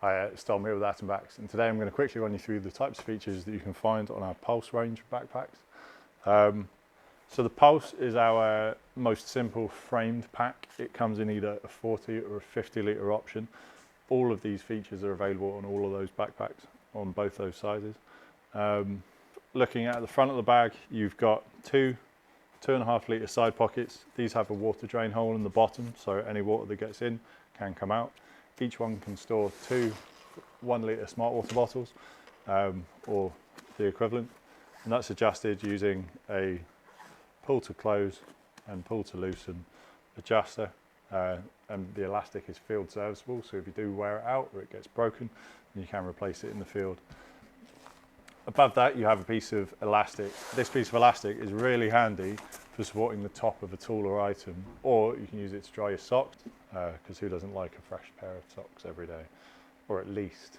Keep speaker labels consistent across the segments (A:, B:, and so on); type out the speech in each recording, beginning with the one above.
A: Stolm here with Atom Bags, and today I'm going to quickly run you through the types of features that you can find on our Pulse range of backpacks. So the Pulse is our most simple framed pack. It comes in either a 40 or a 50 litre option. All of these features are available on all of those backpacks on both those sizes. Looking at the front of the bag, you've got two 2.5 litre side pockets. These have a water drain hole in the bottom, so any water that gets in can come out. Each one can store two 1 litre smart water bottles, or the equivalent, and that's adjusted using a pull to close and pull to loosen adjuster, and the elastic is field serviceable, so if you do wear it out or it gets broken, you can replace it in the field. Above that you have a piece of elastic. This piece of elastic is really handy for supporting the top of a tool or item, or you can use it to dry your socks, because who doesn't like a fresh pair of socks every day, or at least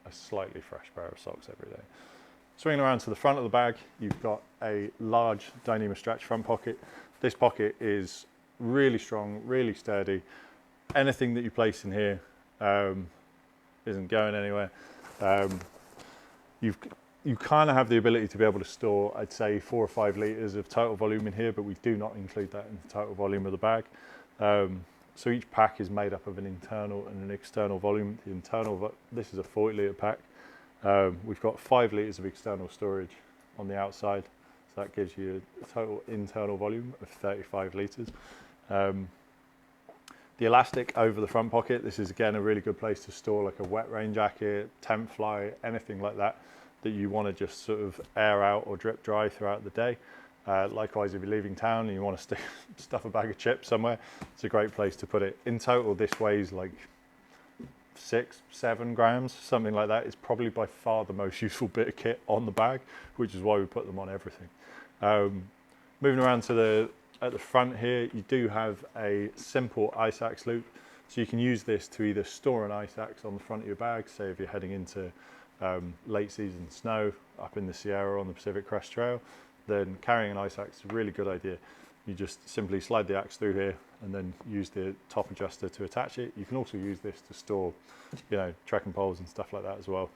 A: a slightly fresh pair of socks every day. Swinging around to the front of the bag, you've got a large Dyneema stretch front pocket. This pocket is really strong, really sturdy. Anything that you place in here isn't going anywhere. You kind of have the ability to be able to store, I'd say, 4 or 5 litres of total volume in here, but we do not include that in the total volume of the bag. So each pack is made up of an internal and an external volume. The internal, this is a 40 litre pack. We've got 5 litres of external storage on the outside, so that gives you a total internal volume of 35 litres. The elastic over the front pocket, this is again a really good place to store like a wet rain jacket, tent fly, anything like that you want to just sort of air out or drip dry throughout the day. Likewise, if you're leaving town and you want to stuff a bag of chips somewhere, it's a great place to put it. In total, this weighs like 6-7 grams, something like that. It's probably by far the most useful bit of kit on the bag, which is why we put them on everything. Moving around to at the front here, you do have a simple ice axe loop, so you can use this to either store an ice axe on the front of your bag, say if you're heading into late season snow up in the Sierra on the Pacific Crest Trail, then carrying an ice axe is a really good idea. You just simply slide the axe through here and then use the top adjuster to attach it. You can also use this to store, trekking poles and stuff like that as well.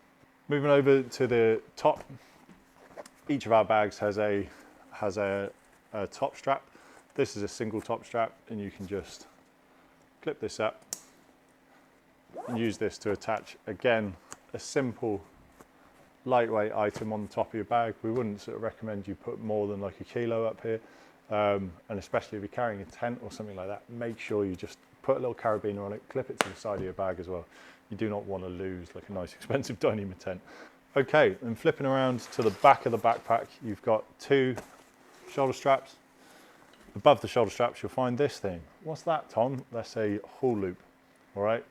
A: Moving over to the top, each of our bags has a top strap. This is a single top strap, and you can just clip this up and use this to attach, again, a simple lightweight item on the top of your bag. We wouldn't sort of recommend you put more than like a kilo up here, and especially if you're carrying a tent or something like that, make sure you just put a little carabiner on it, clip it to the side of your bag as well. You do not want to lose like a nice expensive Dyneema tent. Okay, and flipping around to the back of the backpack, you've got 2 shoulder straps. Above the shoulder straps, you'll find this thing. What's that, Tom? That's a haul loop, all right?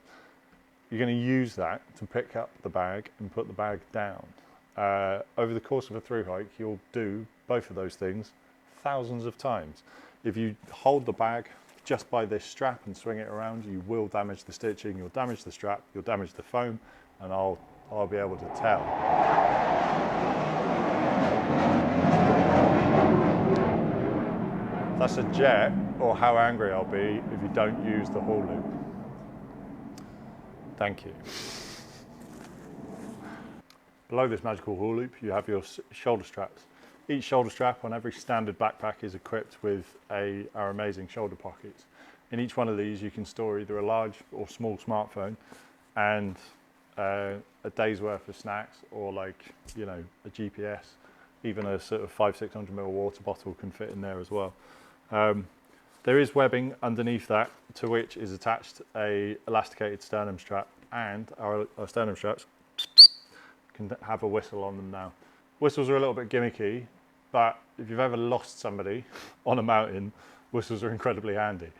A: You're going to use that to pick up the bag and put the bag down. Over the course of a through hike, you'll do both of those things thousands of times. If you hold the bag just by this strap and swing it around, you will damage the stitching, you'll damage the strap, you'll damage the foam, and I'll be able to tell. That's a jet, or how angry I'll be if you don't use the haul loop. Thank you. Below this magical haul loop, you have your shoulder straps. Each shoulder strap on every standard backpack is equipped with our amazing shoulder pockets. In each one of these, you can store either a large or small smartphone and a day's worth of snacks, or like, a GPS. Even a sort of 500-600 ml water bottle can fit in there as well. There is webbing underneath that, to which is attached a elasticated sternum strap, and our sternum straps can have a whistle on them now. Whistles are a little bit gimmicky, but if you've ever lost somebody on a mountain, whistles are incredibly handy.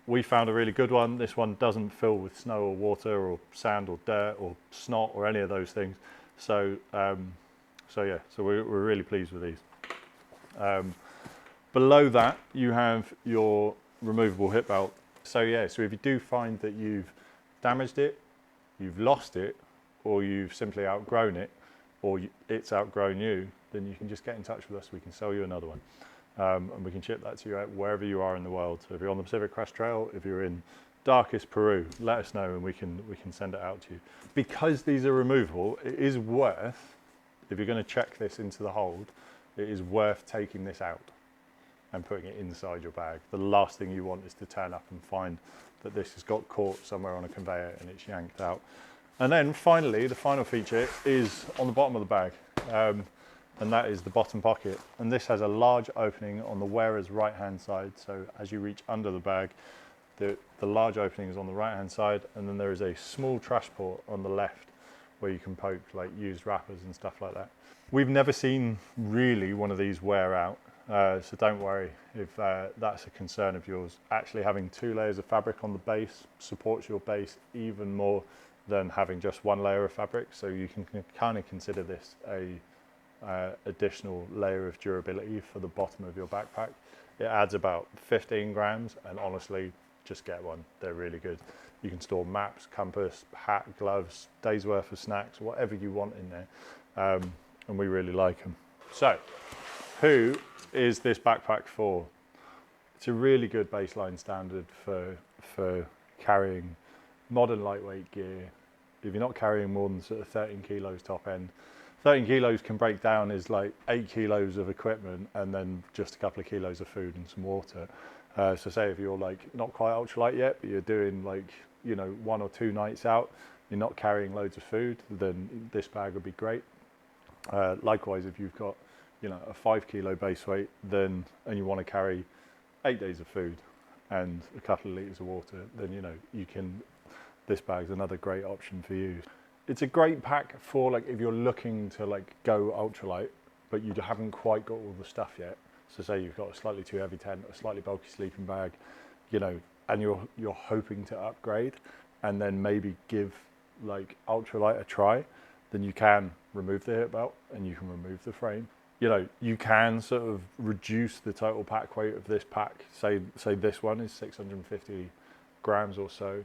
A: We found a really good one. This one doesn't fill with snow or water or sand or dirt or snot or any of those things. So we're really pleased with these. Below that, you have your removable hip belt. So if you do find that you've damaged it, you've lost it, or you've simply outgrown it, or it's outgrown you, then you can just get in touch with us. We can sell you another one, and we can ship that to you wherever you are in the world. So if you're on the Pacific Crest Trail, if you're in darkest Peru, let us know and we can send it out to you. Because these are removable, it is worth, if you're going to check this into the hold, it is worth taking this out and putting it inside your bag. The last thing you want is to turn up and find that this has got caught somewhere on a conveyor and it's yanked out. And then finally, the final feature is on the bottom of the bag, and that is the bottom pocket. And this has a large opening on the wearer's right-hand side. So as you reach under the bag, the large opening is on the right-hand side, and then there is a small trash port on the left where you can poke like used wrappers and stuff like that. We've never seen really one of these wear out, so don't worry if that's a concern of yours. Actually having 2 layers of fabric on the base supports your base even more than having just 1 layer of fabric, so you can kind of consider this a additional layer of durability for the bottom of your backpack. It adds about 15 grams, and honestly, just get one. They're really good. You can store maps, compass, hat, gloves, days worth of snacks, whatever you want in there, and we really like them. So, who is this backpack for? It's a really good baseline standard for carrying modern lightweight gear. If you're not carrying more than sort of 13 kilos top end, 13 kilos can break down as like 8 kilos of equipment and then just a couple of kilos of food and some water. So say if you're like not quite ultralight yet, but you're doing like, you know, 1 or 2 nights out, you're not carrying loads of food, then this bag would be great. Likewise, if you've got, you know, a 5 kilo base weight, then, and you want to carry 8 days of food and a couple of litres of water, then, you know, you can, this bag's another great option for you. It's a great pack for like if you're looking to like go ultralight, but you haven't quite got all the stuff yet. So say you've got a slightly too heavy tent, a slightly bulky sleeping bag, you know, and you're hoping to upgrade and then maybe give like ultralight a try, then you can remove the hip belt and you can remove the frame. You know, you can sort of reduce the total pack weight of this pack. Say this one is 650 grams or so.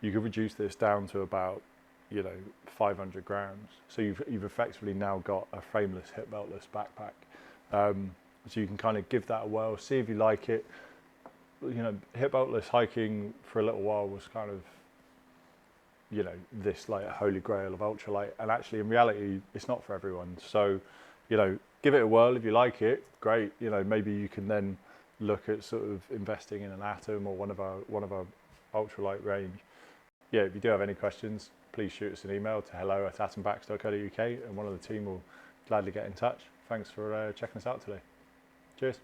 A: You could reduce this down to about, you know, 500 grams. So you've effectively now got a frameless, hip beltless backpack. So you can kind of give that a whirl, see if you like it. You know, hip beltless hiking for a little while was kind of, you know, this like holy grail of ultralight, and actually in reality it's not for everyone. So, you know, give it a whirl. If you like it, great. You know, maybe you can then look at sort of investing in an Atom or one of our ultralight range. Yeah, if you do have any questions, please shoot us an email to hello@atompacks.co.uk and one of the team will gladly get in touch. Thanks for checking us out today. Cheers.